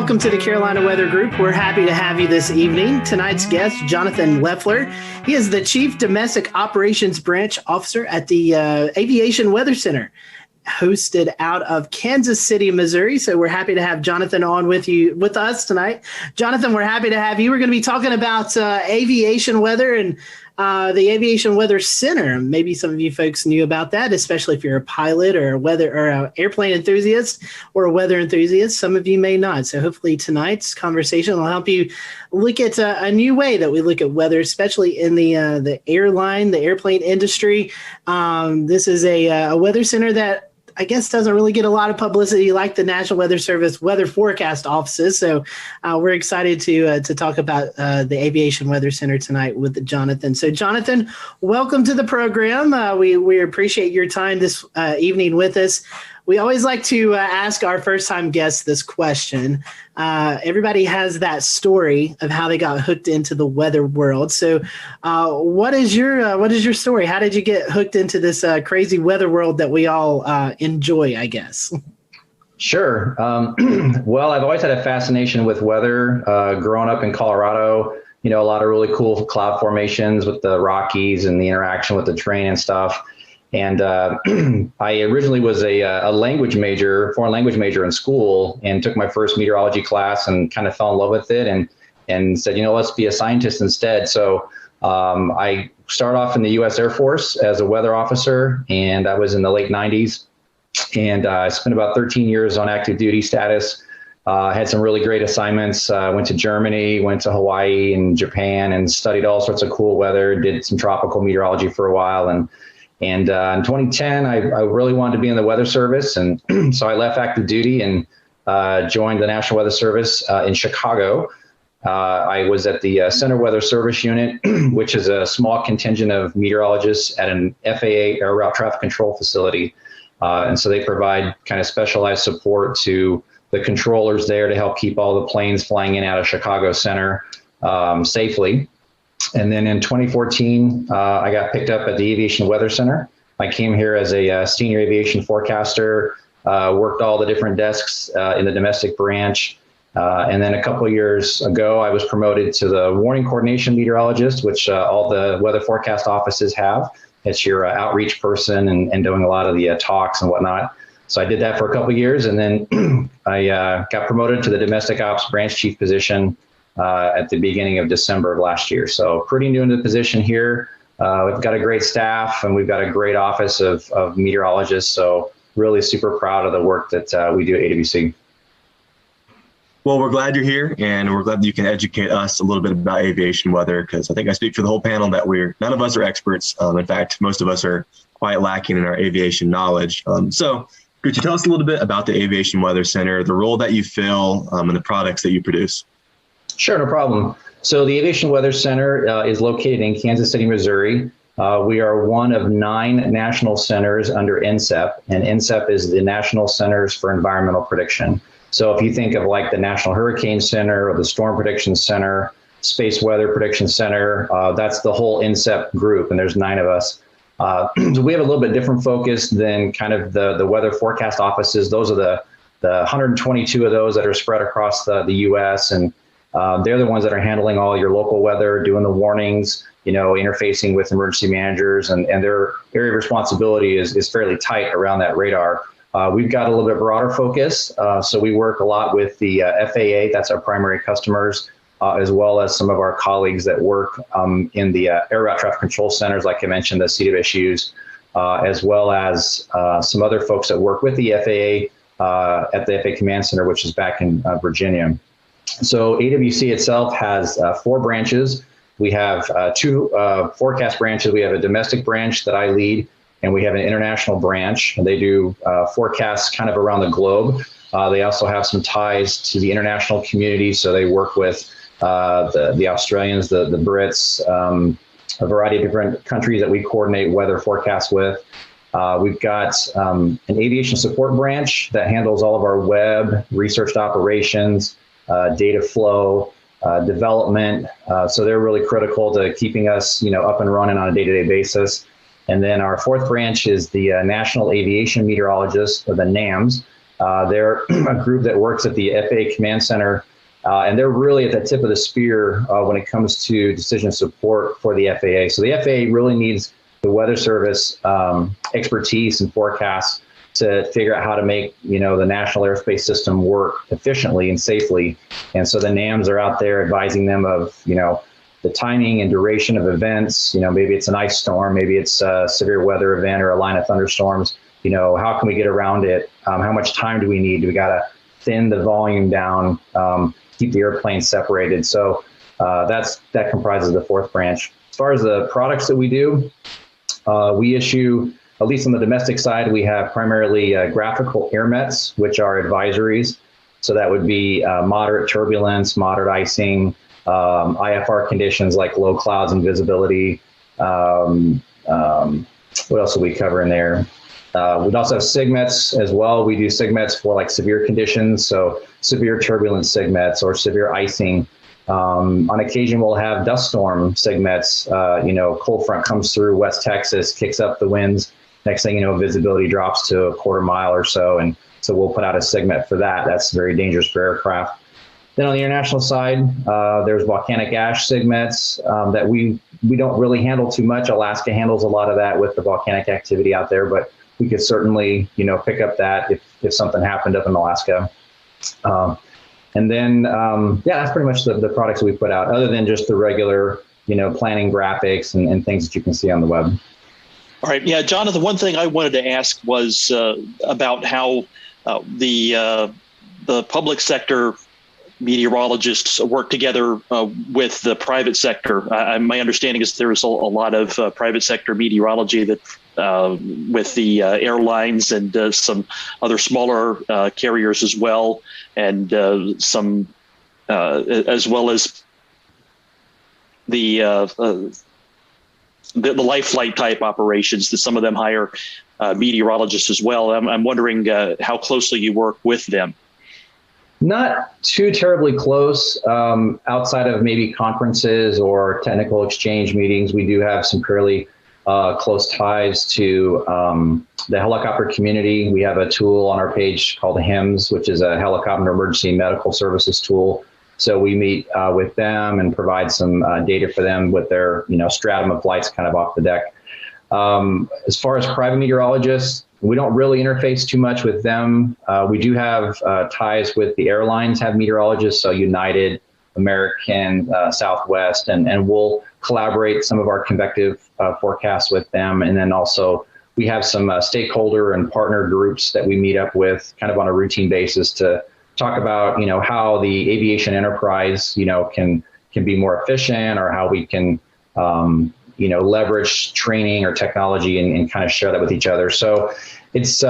welcome to the Carolina Weather Group. We're happy to have you this evening. Tonight's guest, Jonathan Leffler. He is the Chief Domestic Operations Branch Officer at the Aviation Weather Center, hosted out of Kansas City, Missouri. So we're happy to have Jonathan on with us tonight. Jonathan, we're happy to have you. We're going to be talking about aviation weather and the Aviation Weather Center. Maybe some of you folks knew about that, especially if you're a pilot or an airplane enthusiast or a weather enthusiast. Some of you may not. So hopefully tonight's conversation will help you look at a new way that we look at weather, especially in the airplane industry. This is a weather center that I guess doesn't really get a lot of publicity like the National Weather Service weather forecast offices. So we're excited to talk about the Aviation Weather Center tonight with Jonathan. So Jonathan, welcome to the program. We appreciate your time this evening with us. We always like to ask our first-time guests this question. Everybody has that story of how they got hooked into the weather world. So, what is your story? How did you get hooked into this crazy weather world that we all enjoy, I guess? Sure. Well, I've always had a fascination with weather. Growing up in Colorado, a lot of really cool cloud formations with the Rockies and the interaction with the terrain and stuff. And I originally was a foreign language major in school, and took my first meteorology class and kind of fell in love with it and said, let's be a scientist instead. So I started off in the U.S. Air Force as a weather officer, and that was in the late 90s. And I spent about 13 years on active duty status. Had some really great assignments. Went to Germany, went to Hawaii and Japan, and studied all sorts of cool weather, did some tropical meteorology for a while. And in 2010, I really wanted to be in the Weather Service. And so I left active duty and joined the National Weather Service in Chicago. I was at the Center Weather Service Unit, which is a small contingent of meteorologists at an FAA air route traffic control facility. And so they provide kind of specialized support to the controllers there to help keep all the planes flying in and out of Chicago Center safely. And then in 2014, I got picked up at the Aviation Weather Center. I came here as a senior aviation forecaster, worked all the different desks in the domestic branch. And then a couple of years ago, I was promoted to the warning coordination meteorologist, which all the weather forecast offices have. It's your outreach person and doing a lot of the talks and whatnot. So I did that for a couple of years, and then I got promoted to the domestic ops branch chief position at the beginning of December of last year. So pretty new into the position here. We've got a great staff, and we've got a great office of meteorologists. So really super proud of the work that we do at AWC. Well, we're glad you're here, and we're glad that you can educate us a little bit about aviation weather, because I think I speak for the whole panel that none of us are experts. In fact, most of us are quite lacking in our aviation knowledge. So could you tell us a little bit about the Aviation Weather Center, the role that you fill, and the products that you produce? Sure, no problem. So the Aviation Weather Center is located in Kansas City, Missouri. We are one of 9 national centers under NCEP, and NCEP is the National Centers for Environmental Prediction. So if you think of like the National Hurricane Center or the Storm Prediction Center, Space Weather Prediction Center, that's the whole NCEP group, and there's 9 of us. So we have a little bit different focus than kind of the weather forecast offices. Those are the 122 of those that are spread across the U.S., and they're the ones that are handling all your local weather, doing the warnings, interfacing with emergency managers, and their area of responsibility is fairly tight around that radar. We've got a little bit broader focus, so we work a lot with the FAA, that's our primary customers, as well as some of our colleagues that work in the air route traffic control centers, like I mentioned, the CWSUs, as well as some other folks that work with the FAA at the FAA Command Center, which is back in Virginia. So AWC itself has 4 branches. We have 2 forecast branches. We have a domestic branch that I lead, and we have an international branch. And they do forecasts kind of around the globe. They also have some ties to the international community, so they work with the Australians, the Brits, a variety of different countries that we coordinate weather forecasts with. We've got an aviation support branch that handles all of our web, research operations, data flow, development. So they're really critical to keeping us, up and running on a day-to-day basis. And then our 4th branch is the National Aviation Meteorologist, or the NAMS. They're a group that works at the FAA Command Center, and they're really at the tip of the spear when it comes to decision support for the FAA. So the FAA really needs the Weather Service expertise and forecasts to figure out how to make, the national airspace system work efficiently and safely. And so the NAMs are out there advising them of, the timing and duration of events. Maybe it's an ice storm, maybe it's a severe weather event or a line of thunderstorms. How can we get around it? How much time do we need? Do we got to thin the volume down, keep the airplanes separated? So that comprises the fourth branch. As far as the products that we do, we issue, at least on the domestic side, we have primarily graphical airmets, which are advisories. So that would be moderate turbulence, moderate icing, IFR conditions like low clouds and visibility. What else do we cover in there? We'd also have SIGMETs as well. We do SIGMETs for like severe conditions, so severe turbulence SIGMETs or severe icing. On occasion, we'll have dust storm SIGMETs. Cold front comes through West Texas, kicks up the winds. Next thing you know, visibility drops to a quarter mile or so, and so we'll put out a SIGMET for that. That's very dangerous for aircraft. Then on the international side, there's volcanic ash SIGMETs that we don't really handle too much. Alaska handles a lot of that with the volcanic activity out there, but we could certainly, pick up that if something happened up in Alaska. And then, that's pretty much the products we put out, other than just the regular, planning graphics and things that you can see on the web. All right. Yeah, Jonathan, one thing I wanted to ask was about how the public sector meteorologists work together with the private sector. My understanding is there's a lot of private sector meteorology that with the airlines and some other smaller carriers as well, and some as well as the life flight type operations that some of them hire meteorologists as well. I'm wondering how closely you work with them. Not too terribly close. Outside of maybe conferences or technical exchange meetings, we do have some fairly close ties to the helicopter community. We have a tool on our page called HEMS, which is a helicopter emergency medical services tool. So we meet with them and provide some data for them with their stratum of flights kind of off the deck. As far as private meteorologists, we don't really interface too much with them. We do have ties with the airlines, have meteorologists, so United, American, Southwest, and we'll collaborate some of our convective forecasts with them. And then also we have some stakeholder and partner groups that we meet up with kind of on a routine basis to talk about, how the aviation enterprise, can be more efficient, or how we can, leverage training or technology and kind of share that with each other. So it's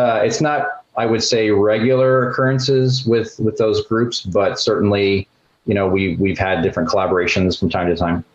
not, I would say, regular occurrences with those groups, but certainly, we've had different collaborations from time to time.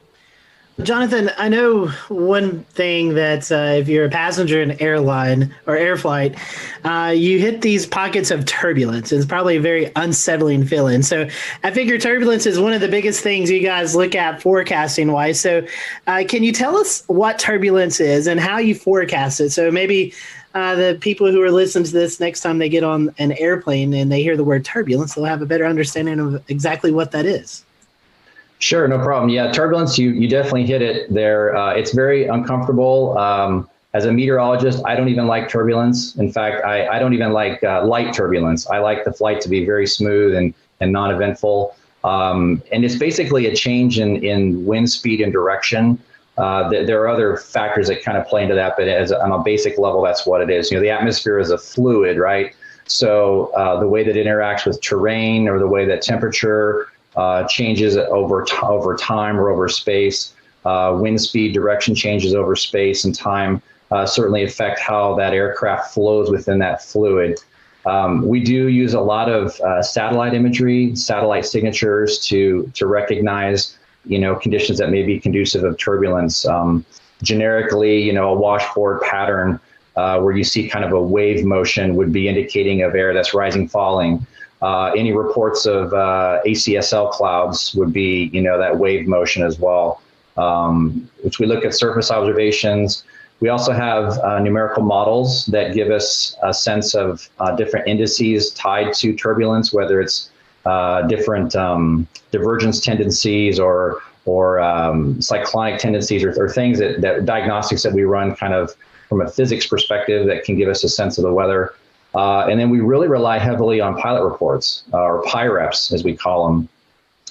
Jonathan, I know one thing that if you're a passenger in an airline or air flight, you hit these pockets of turbulence. It's probably a very unsettling feeling. So I figure turbulence is one of the biggest things you guys look at forecasting wise. So can you tell us what turbulence is and how you forecast it? So maybe the people who are listening to this, next time they get on an airplane and they hear the word turbulence, they'll have a better understanding of exactly what that is. Sure, no problem. Yeah, turbulence, you definitely hit it there. It's very uncomfortable. As a meteorologist, I don't even like turbulence. In fact, I don't even like light turbulence. I like the flight to be very smooth and non-eventful. And it's basically a change in wind speed and direction. There are other factors that kind of play into that, but on a basic level, that's what it is. The atmosphere is a fluid, right? So the way that it interacts with terrain, or the way that temperature changes over time or over space, wind speed, direction changes over space and time certainly affect how that aircraft flows within that fluid. We do use a lot of satellite imagery, satellite signatures to recognize, conditions that may be conducive of turbulence. Generically, a washboard pattern where you see kind of a wave motion would be indicating of air that's rising, falling. Any reports of ACSL clouds would be, that wave motion as well. Which we look at surface observations. We also have numerical models that give us a sense of different indices tied to turbulence, whether it's different divergence tendencies or cyclonic tendencies or things that diagnostics that we run kind of from a physics perspective that can give us a sense of the weather. And then we really rely heavily on pilot reports, or PIREPs, as we call them.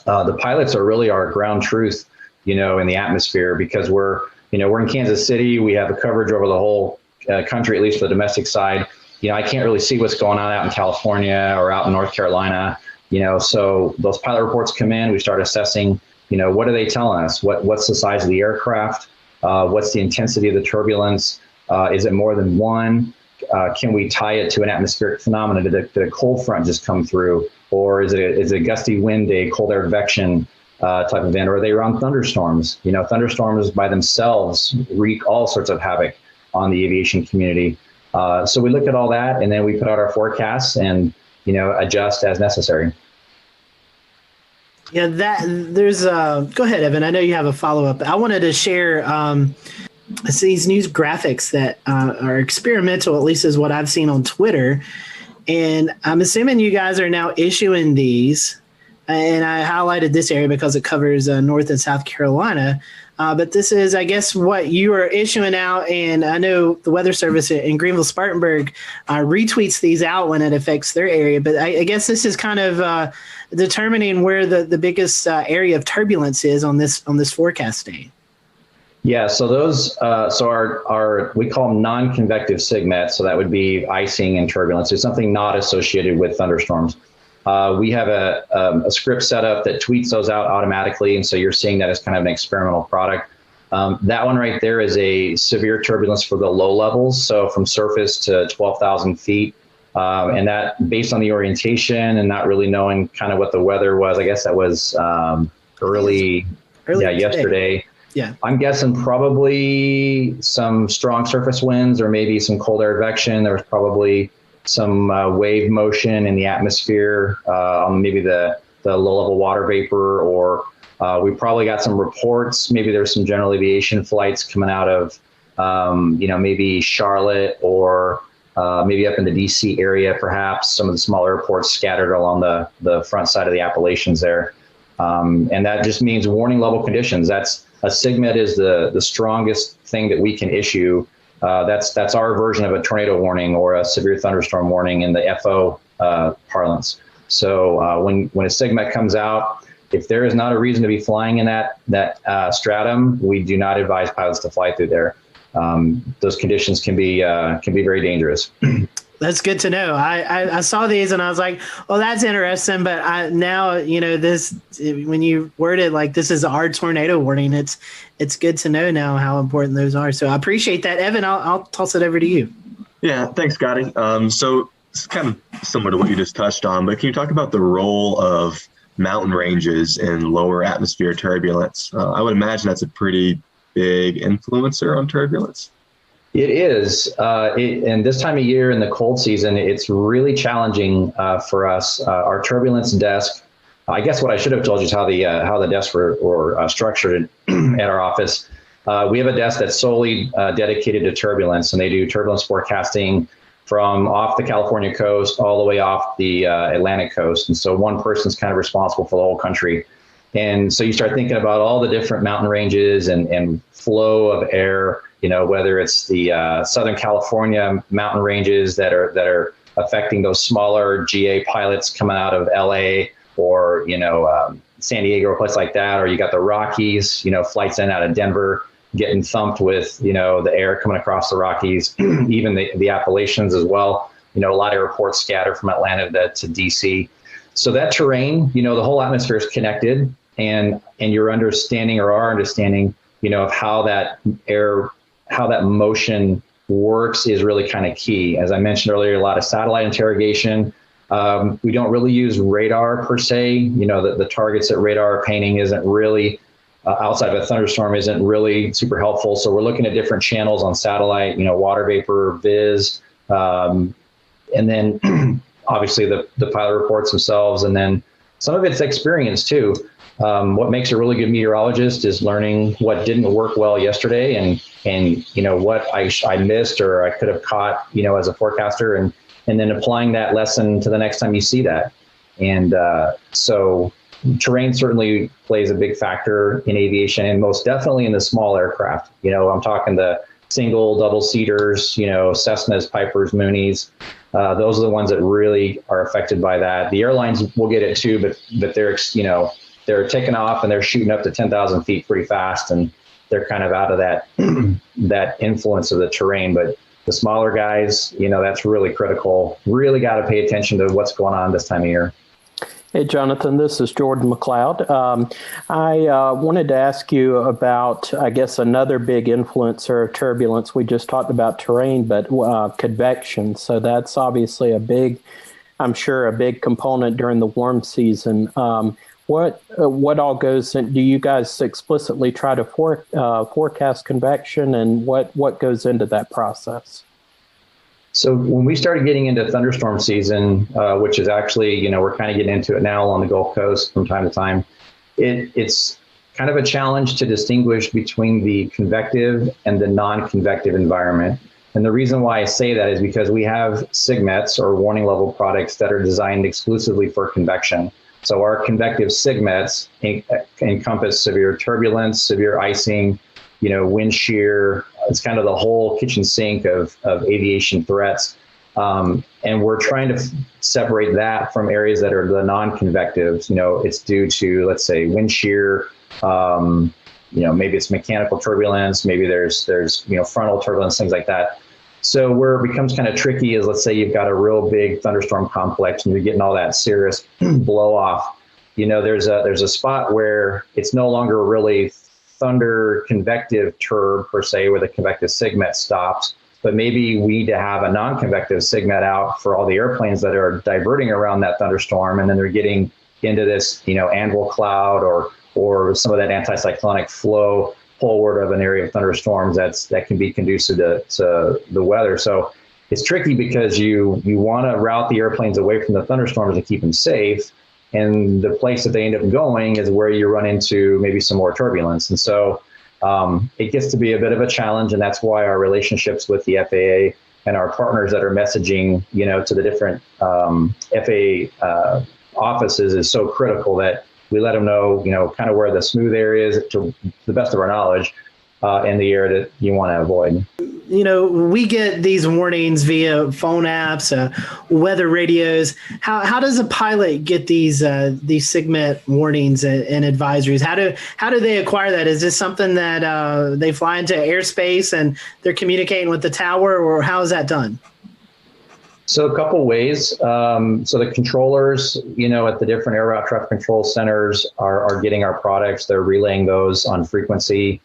The pilots are really our ground truth, in the atmosphere, because we're in Kansas City. We have a coverage over the whole country, at least for the domestic side. I can't really see what's going on out in California or out in North Carolina. So those pilot reports come in. We start assessing. What are they telling us? What's the size of the aircraft? What's the intensity of the turbulence? Is it more than one? Can we tie it to an atmospheric phenomenon? Did a cold front just come through? Or is it a gusty wind day, cold air advection type of event? Or are they around thunderstorms? Thunderstorms by themselves wreak all sorts of havoc on the aviation community. So we look at all that, and then we put out our forecasts and adjust as necessary. Yeah, there's go ahead, Evan. I know you have a follow-up. I wanted to share these news graphics that are experimental, at least is what I've seen on Twitter. And I'm assuming you guys are now issuing these. And I highlighted this area because it covers North and South Carolina. But this is, I guess, what you are issuing out. And I know the Weather Service in Greenville-Spartanburg retweets these out when it affects their area. But I guess this is kind of determining where the biggest area of turbulence is on this forecast day. Yeah, so those, our we call them non-convective SIGMET. So that would be icing and turbulence. It's something not associated with thunderstorms. We have a script set up that tweets those out automatically. And so you're seeing that as kind of an experimental product. That one right there is a severe turbulence for the low levels. So from surface to 12,000 feet. And that, based on the orientation and not really knowing kind of what the weather was, I guess that was early yesterday. Yeah, I'm guessing probably some strong surface winds or maybe some cold air advection. There was probably some wave motion in the atmosphere on maybe the low-level water vapor, or we probably got some reports. Maybe there's some general aviation flights coming out of, maybe Charlotte or maybe up in the DC area, perhaps some of the smaller airports scattered along the front side of the Appalachians there. And that just means warning level conditions. A SIGMET is the strongest thing that we can issue. That's our version of a tornado warning or a severe thunderstorm warning in the FO parlance. So when a SIGMET comes out, if there is not a reason to be flying in that stratum, we do not advise pilots to fly through there. Those conditions can be very dangerous. That's good to know. I saw these and I was like, oh, that's interesting. But now, this, when you word it like this is our tornado warning, it's good to know now how important those are. So I appreciate that. Evan, I'll toss it over to you. Yeah, thanks, Scotty. So it's kind of similar to what you just touched on, but can you talk about the role of mountain ranges in lower atmosphere turbulence? I would imagine that's a pretty big influencer on turbulence. It is, and this time of year in the cold season, it's really challenging for us. Our turbulence desk, I guess what I should have told you is how the desks were structured at our office. We have a desk that's solely dedicated to turbulence, and they do turbulence forecasting from off the California coast all the way off the Atlantic coast. And so one person's kind of responsible for the whole country. And so you start thinking about all the different mountain ranges and flow of air, whether it's the Southern California mountain ranges that are affecting those smaller GA pilots coming out of LA or, San Diego or a place like that, or you got the Rockies, flights in and out of Denver getting thumped with, the air coming across the Rockies, even the Appalachians as well. A lot of reports scatter from Atlanta to DC. So that terrain, the whole atmosphere is connected. And your understanding or our understanding, of how that motion works is really kind of key. As I mentioned earlier, a lot of satellite interrogation. We don't really use radar per se. The targets that radar are painting isn't really, outside of a thunderstorm, isn't really super helpful. So we're looking at different channels on satellite, water vapor, viz, and then obviously the pilot reports themselves, and then some of it's experience too. What makes a really good meteorologist is learning what didn't work well yesterday and what I missed or I could have caught, as a forecaster, and then applying that lesson to the next time you see that. And so terrain certainly plays a big factor in aviation, and most definitely in the small aircraft. I'm talking the single, double seaters, Cessnas, Pipers, Moonies. Those are the ones that really are affected by that. The airlines will get it too, but they're taking off and they're shooting up to 10,000 feet pretty fast, and they're kind of out of that that influence of the terrain. But the smaller guys, that's really critical. Really got to pay attention to what's going on this time of year. Hey, Jonathan, this is Jordan McLeod. I wanted to ask you about, I guess, another big influencer of turbulence. We just talked about terrain, but convection. So that's obviously a big component during the warm season. What all goes in? Do you guys explicitly try to forecast convection, and what goes into that process? So when we started getting into thunderstorm season, which is actually, we're kind of getting into it now on the Gulf Coast from time to time, it's kind of a challenge to distinguish between the convective and the non-convective environment. And the reason why I say that is because we have SIGMETs, or warning level products, that are designed exclusively for convection. So our convective SIGMETs encompass severe turbulence, severe icing, wind shear. It's kind of the whole kitchen sink of aviation threats. And we're trying to separate that from areas that are the non-convectives. It's due to, let's say, wind shear. Maybe it's mechanical turbulence. Maybe there's frontal turbulence, things like that. So where it becomes kind of tricky is, let's say you've got a real big thunderstorm complex and you're getting all that serious blow off. There's a spot where it's no longer really thunder convective turb per se, where the convective SIGMET stops, but maybe we need to have a non-convective SIGMET out for all the airplanes that are diverting around that thunderstorm, and then they're getting into this, anvil cloud or some of that anticyclonic flow forward of an area of thunderstorms that can be conducive to the weather. So it's tricky because you want to route the airplanes away from the thunderstorms and keep them safe. And the place that they end up going is where you run into maybe some more turbulence. And so it gets to be a bit of a challenge. And that's why our relationships with the FAA and our partners that are messaging, to the different FAA offices is so critical, that we let them know, kind of where the smooth area is, to the best of our knowledge, in the area that you want to avoid. We get these warnings via phone apps, weather radios. How does a pilot get these SIGMET warnings and advisories? How do they acquire that? Is this something that they fly into airspace and they're communicating with the tower, or how is that done? So a couple ways. So the controllers, at the different air route traffic control centers are getting our products. They're relaying those on frequency.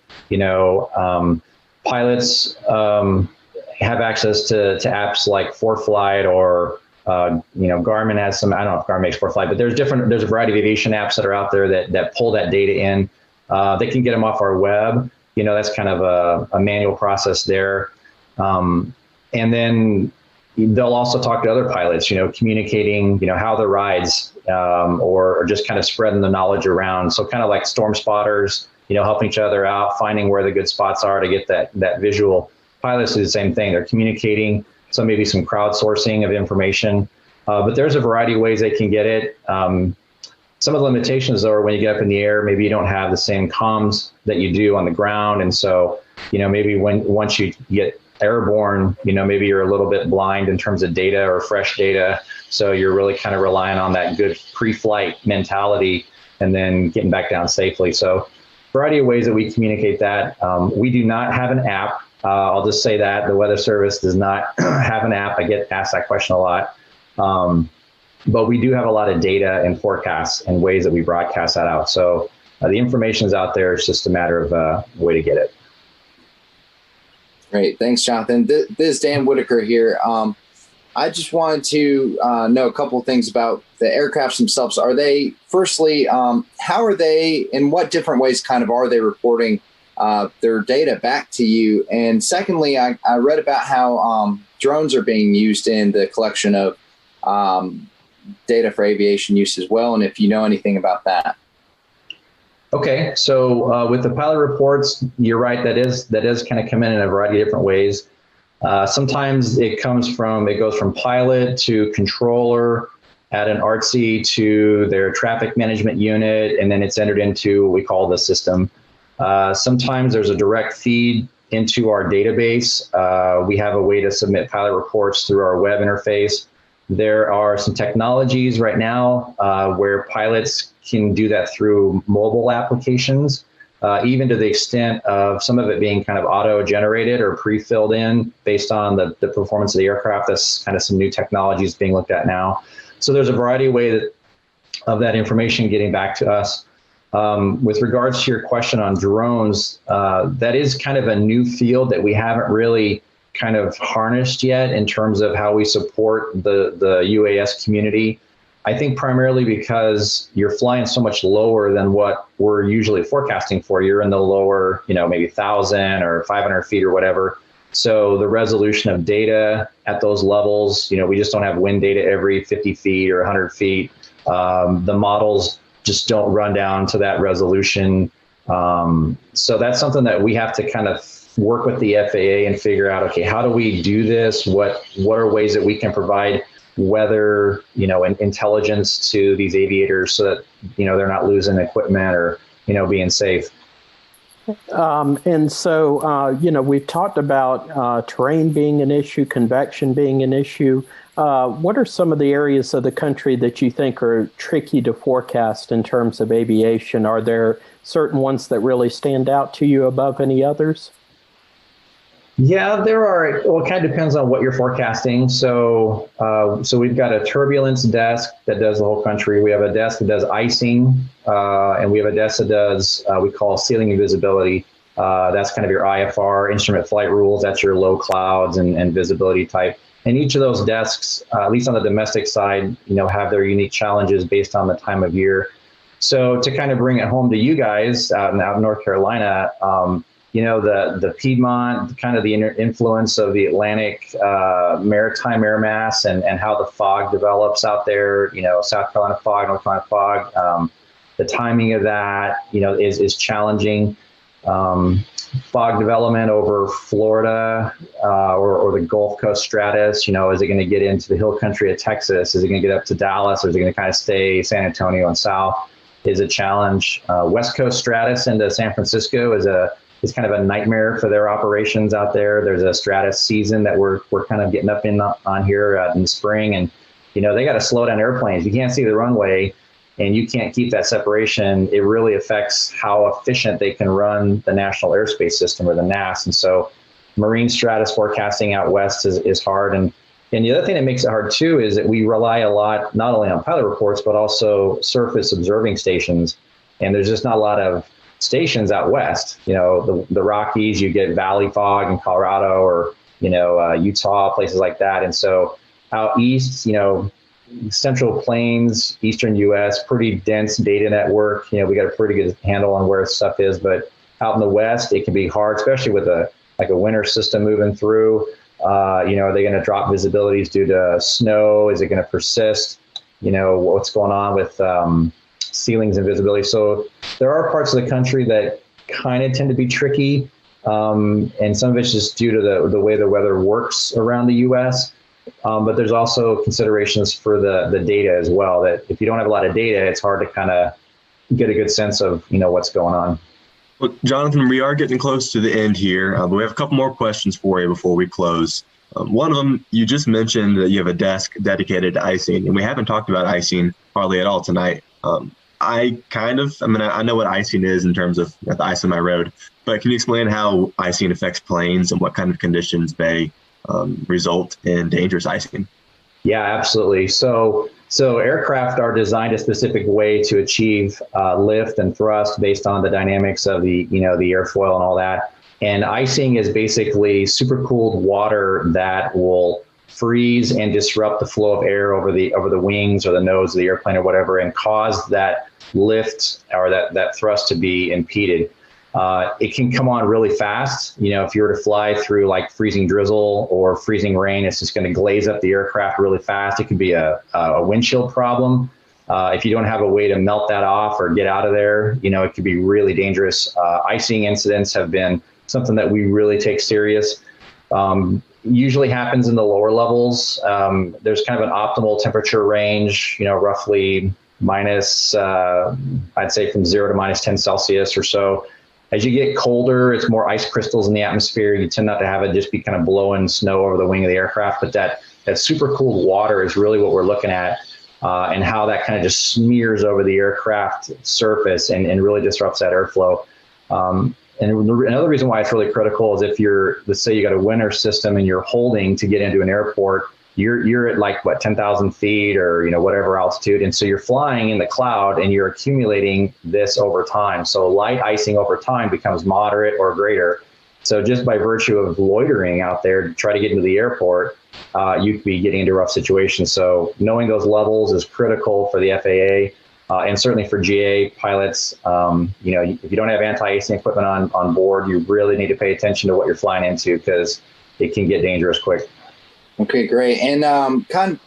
Pilots have access to apps like ForeFlight, or Garmin has some. I don't know if Garmin makes ForeFlight, but there's a variety of aviation apps that are out there that pull that data in. They can get them off our web. That's kind of a manual process there. And then they'll also talk to other pilots, communicating, how the rides, or just kind of spreading the knowledge around. So kind of like storm spotters, helping each other out, finding where the good spots are to get that visual. Pilots do the same thing. They're communicating, so maybe some crowdsourcing of information. But there's a variety of ways they can get it. Some of the limitations are when you get up in the air, maybe you don't have the same comms that you do on the ground. And so, maybe once you get airborne, maybe you're a little bit blind in terms of data or fresh data. So you're really kind of relying on that good pre-flight mentality and then getting back down safely. So variety of ways that we communicate that. We do not have an app. I'll just say that the Weather Service does not have an app. I get asked that question a lot. But we do have a lot of data and forecasts and ways that we broadcast that out. So the information is out there. It's just a matter of a way to get it. Great. Thanks, Jonathan. This is Dan Whitaker here. I just wanted to know a couple of things about the aircrafts themselves. Are they, firstly, how are they, in what different ways kind of are they reporting their data back to you? And secondly, I read about how drones are being used in the collection of data for aviation use as well, and if you know anything about that. Okay, so with the pilot reports, you're right. That is kind of come in a variety of different ways. Sometimes it goes from pilot to controller at an ARTC to their traffic management unit, and then it's entered into what we call the system. Sometimes there's a direct feed into our database. We have a way to submit pilot reports through our web interface. There are some technologies right now where pilots can do that through mobile applications, even to the extent of some of it being kind of auto-generated or pre-filled in based on the performance of the aircraft. That's kind of some new technologies being looked at now. So there's a variety of ways of that information getting back to us. With regards to your question on drones, that is kind of a new field that we haven't really kind of harnessed yet in terms of how we support the UAS community. I think primarily because you're flying so much lower than what we're usually forecasting for. You're in the lower, maybe 1,000 or 500 feet or whatever. So the resolution of data at those levels, we just don't have wind data every 50 feet or 100 feet. The models just don't run down to that resolution. So that's something that we have to kind of work with the FAA and figure out, okay, how do we do this? What are ways that we can provide weather, and intelligence to these aviators so that, they're not losing equipment or, being safe. And so, we've talked about terrain being an issue, convection being an issue. What are some of the areas of the country that you think are tricky to forecast in terms of aviation? Are there certain ones that really stand out to you above any others? Yeah, there are. Well, it kind of depends on what you're forecasting. So we've got a turbulence desk that does the whole country. We have a desk that does icing, and we have a desk that does we call ceiling visibility. That's kind of your IFR, instrument flight rules. That's your low clouds and visibility type. And each of those desks, at least on the domestic side, have their unique challenges based on the time of year. So to kind of bring it home to you guys out in North Carolina, the Piedmont, kind of the influence of the Atlantic maritime air mass and how the fog develops out there, South Carolina fog, North Carolina fog, the timing of that, is challenging. Fog development over Florida or the Gulf Coast stratus, is it going to get into the hill country of Texas? Is it going to get up to Dallas, or is it going to kind of stay San Antonio and south? Is a challenge. West Coast stratus into San Francisco is kind of a nightmare for their operations out there. There's a stratus season that we're kind of getting up on here in the spring, and they got to slow down airplanes. You can't see the runway, and you can't keep that separation. It really affects how efficient they can run the National Airspace System, or the NAS. And so marine stratus forecasting out west is hard. And the other thing that makes it hard too is that we rely a lot, not only on pilot reports, but also surface observing stations. And there's just not a lot of stations out west. The Rockies, you get valley fog in Colorado, or, Utah, places like that. And so out east, Central Plains, Eastern U.S., pretty dense data network. We got a pretty good handle on where stuff is, but out in the West, it can be hard, especially with a winter system moving through. Are they going to drop visibilities due to snow? Is it going to persist? What's going on with ceilings and visibility? So there are parts of the country that kind of tend to be tricky, and some of it's just due to the way the weather works around the U.S., but there's also considerations for the data as well, that if you don't have a lot of data, it's hard to kind of get a good sense of, what's going on. Well, Jonathan, we are getting close to the end here, but we have a couple more questions for you before we close. One of them, you just mentioned that you have a desk dedicated to icing, and we haven't talked about icing hardly at all tonight. I know what icing is in terms of the ice on my road, but can you explain how icing affects planes and what kind of conditions may result in dangerous icing? Yeah, absolutely. So aircraft are designed a specific way to achieve lift and thrust based on the dynamics of the airfoil and all that. And icing is basically supercooled water that will freeze and disrupt the flow of air over the wings or the nose of the airplane or whatever, and cause that lift or that thrust to be impeded. It can come on really fast. You know, if you were to fly through like freezing drizzle or freezing rain, it's just going to glaze up the aircraft really fast. It could be a windshield problem. If you don't have a way to melt that off or get out of there, you know, it could be really dangerous. Icing incidents have been something that we really take serious. Usually happens in the lower levels. There's kind of an optimal temperature range, you know, roughly minus, I'd say from 0 to minus 10 Celsius or so. As you get colder, it's more ice crystals in the atmosphere. You tend not to have it just be kind of blowing snow over the wing of the aircraft, but that super cooled water is really what we're looking at, and how that kind of just smears over the aircraft surface and really disrupts that airflow. And another reason why it's really critical is if let's say you got a winter system and you're holding to get into an airport, you're at like what, 10,000 feet or, you know, whatever altitude. And so you're flying in the cloud and you're accumulating this over time. So light icing over time becomes moderate or greater. So just by virtue of loitering out there to try to get into the airport, you could be getting into rough situations. So knowing those levels is critical for the FAA. And certainly for GA pilots. You know, if you don't have anti-icing equipment on board, you really need to pay attention to what you're flying into because it can get dangerous quick. Okay, great. And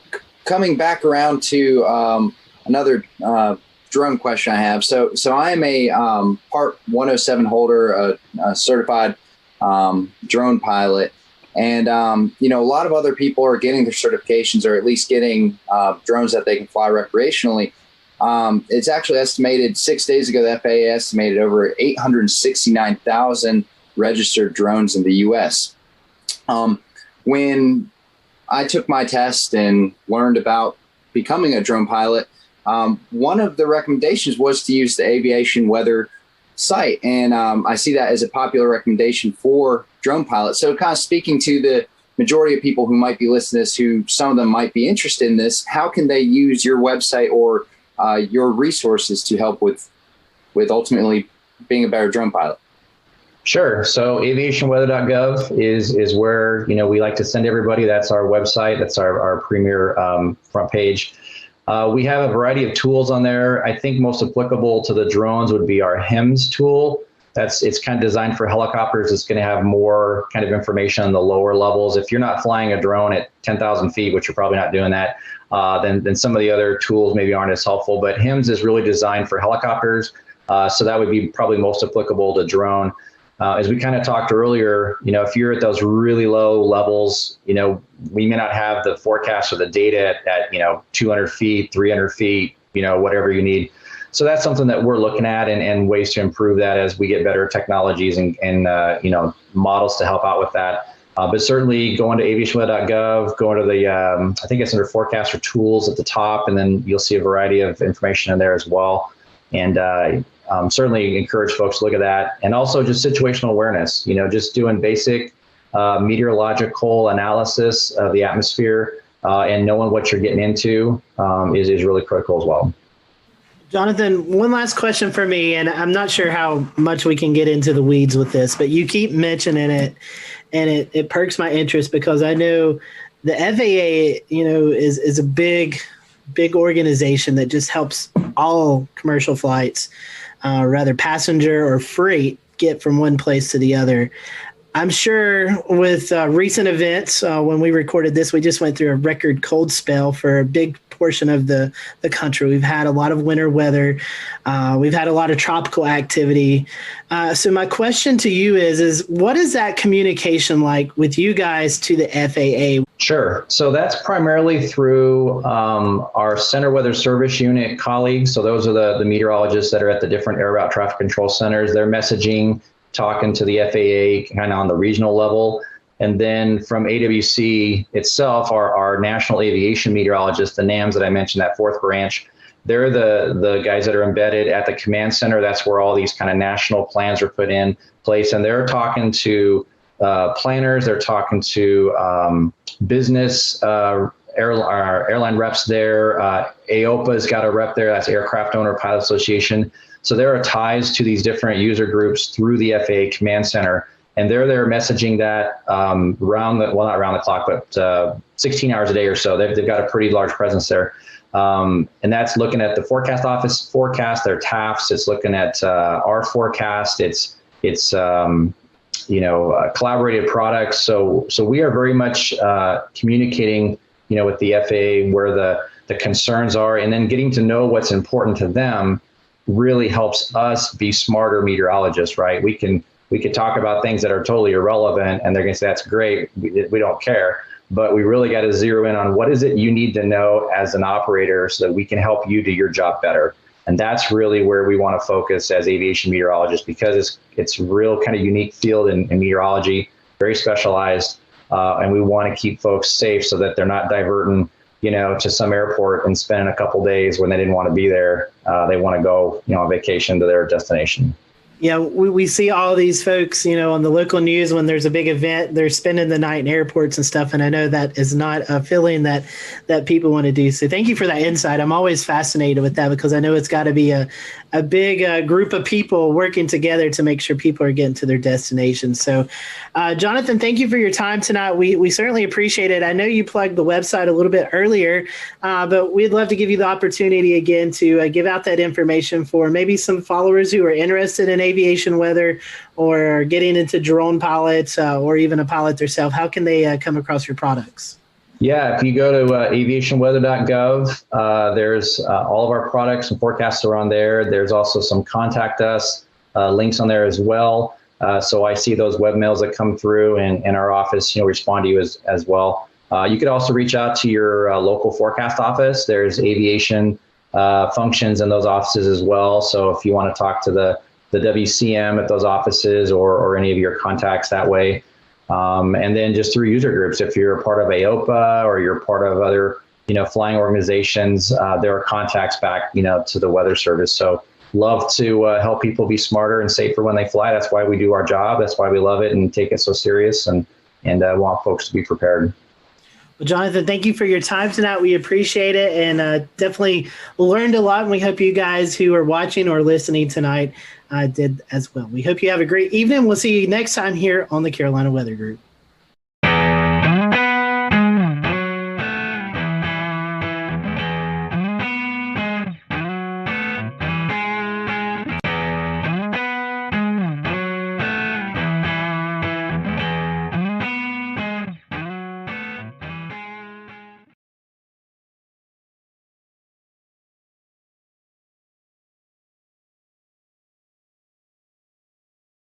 coming back around to another drone question I have. So I am a Part 107 holder, a certified drone pilot. And, you know, a lot of other people are getting their certifications or at least getting drones that they can fly recreationally. It's actually estimated 6 days ago, the FAA estimated over 869,000 registered drones in the U.S. When I took my test and learned about becoming a drone pilot, one of the recommendations was to use the aviation weather site. And I see that as a popular recommendation for drone pilots. So kind of speaking to the majority of people who might be listening to this, who some of them might be interested in this, how can they use your website or your resources to help with ultimately being a better drone pilot? Sure. So aviationweather.gov is where, you know, we like to send everybody. That's our website. That's our premier front page. We have a variety of tools on there. I think most applicable to the drones would be our HEMS tool. It's kind of designed for helicopters. It's going to have more kind of information on the lower levels. If you're not flying a drone at 10,000 feet, which you're probably not doing that, then some of the other tools maybe aren't as helpful. But HEMS is really designed for helicopters. So that would be probably most applicable to drone. As we kind of talked earlier, you know, if you're at those really low levels, you know, we may not have the forecast or the data at you know, 200 feet, 300 feet, you know, whatever you need. So that's something that we're looking at and ways to improve that as we get better technologies and you know, models to help out with that. But certainly going to aviationweather.gov, going to the, I think it's under forecast or tools at the top, and then you'll see a variety of information in there as well. And certainly encourage folks to look at that. And also just situational awareness, you know, just doing basic meteorological analysis of the atmosphere and knowing what you're getting into is really critical as well. Jonathan, one last question for me, and I'm not sure how much we can get into the weeds with this, but you keep mentioning it, and it perks my interest because I know the FAA, you know, is a big organization that just helps all commercial flights, rather passenger or freight, get from one place to the other. I'm sure with recent events, when we recorded this, we just went through a record cold spell for a big portion of the country. We've had a lot of winter weather. We've had a lot of tropical activity. So my question to you is what is that communication like with you guys to the FAA? Sure. So that's primarily through our Center Weather Service Unit colleagues. So those are the meteorologists that are at the different air route traffic control centers. They're messaging, talking to the FAA kind of on the regional level. And then from AWC itself, our National Aviation Meteorologists, the NAMs that I mentioned, that fourth branch, they're the guys that are embedded at the command center. That's where all these kind of national plans are put in place. And they're talking to planners, they're talking to business airline reps there. AOPA's got a rep there, that's Aircraft Owner Pilot Association. So there are ties to these different user groups through the FAA command center. And they're messaging that not around the clock, but 16 hours a day or so. They've got a pretty large presence there. And that's looking at the forecast office forecast, their TAFs. It's looking at our forecast. It's It's collaborated products. So we are very much communicating, with the FAA where the concerns are, and then getting to know what's important to them really helps us be smarter meteorologists, right? We could talk about things that are totally irrelevant, and they're going to say, that's great, we don't care. But we really got to zero in on what is it you need to know as an operator so that we can help you do your job better. And that's really where we want to focus as aviation meteorologists, because it's a real kind of unique field in meteorology, very specialized, and we want to keep folks safe so that they're not diverting, to some airport and spending a couple days when they didn't want to be there. They want to go, on vacation to their destination. Yeah, we see all these folks, on the local news when there's a big event, they're spending the night in airports and stuff. And I know that is not a feeling that people want to do. So thank you for that insight. I'm always fascinated with that because I know it's got to be a big group of people working together to make sure people are getting to their destination. So, Jonathan, thank you for your time tonight. We certainly appreciate it. I know you plugged the website a little bit earlier, but we'd love to give you the opportunity again to give out that information for maybe some followers who are interested in aviation weather or getting into drone pilots or even a pilot themselves. How can they come across your products? Yeah, if you go to aviationweather.gov, there's all of our products and forecasts are on there. There's also some contact us links on there as well. So I see those webmails that come through, and in our office, respond to you as well. You could also reach out to your local forecast office. There's aviation functions in those offices as well. So if you want to talk to the WCM at those offices or any of your contacts that way. And then just through user groups, if you're a part of AOPA or you're part of other, flying organizations, there are contacts back, to the Weather Service. So love to help people be smarter and safer when they fly. That's why we do our job. That's why we love it and take it so serious and want folks to be prepared. Well, Jonathan, thank you for your time tonight. We appreciate it and definitely learned a lot. And we hope you guys who are watching or listening tonight did as well. We hope you have a great evening. We'll see you next time here on the Carolina Weather Group.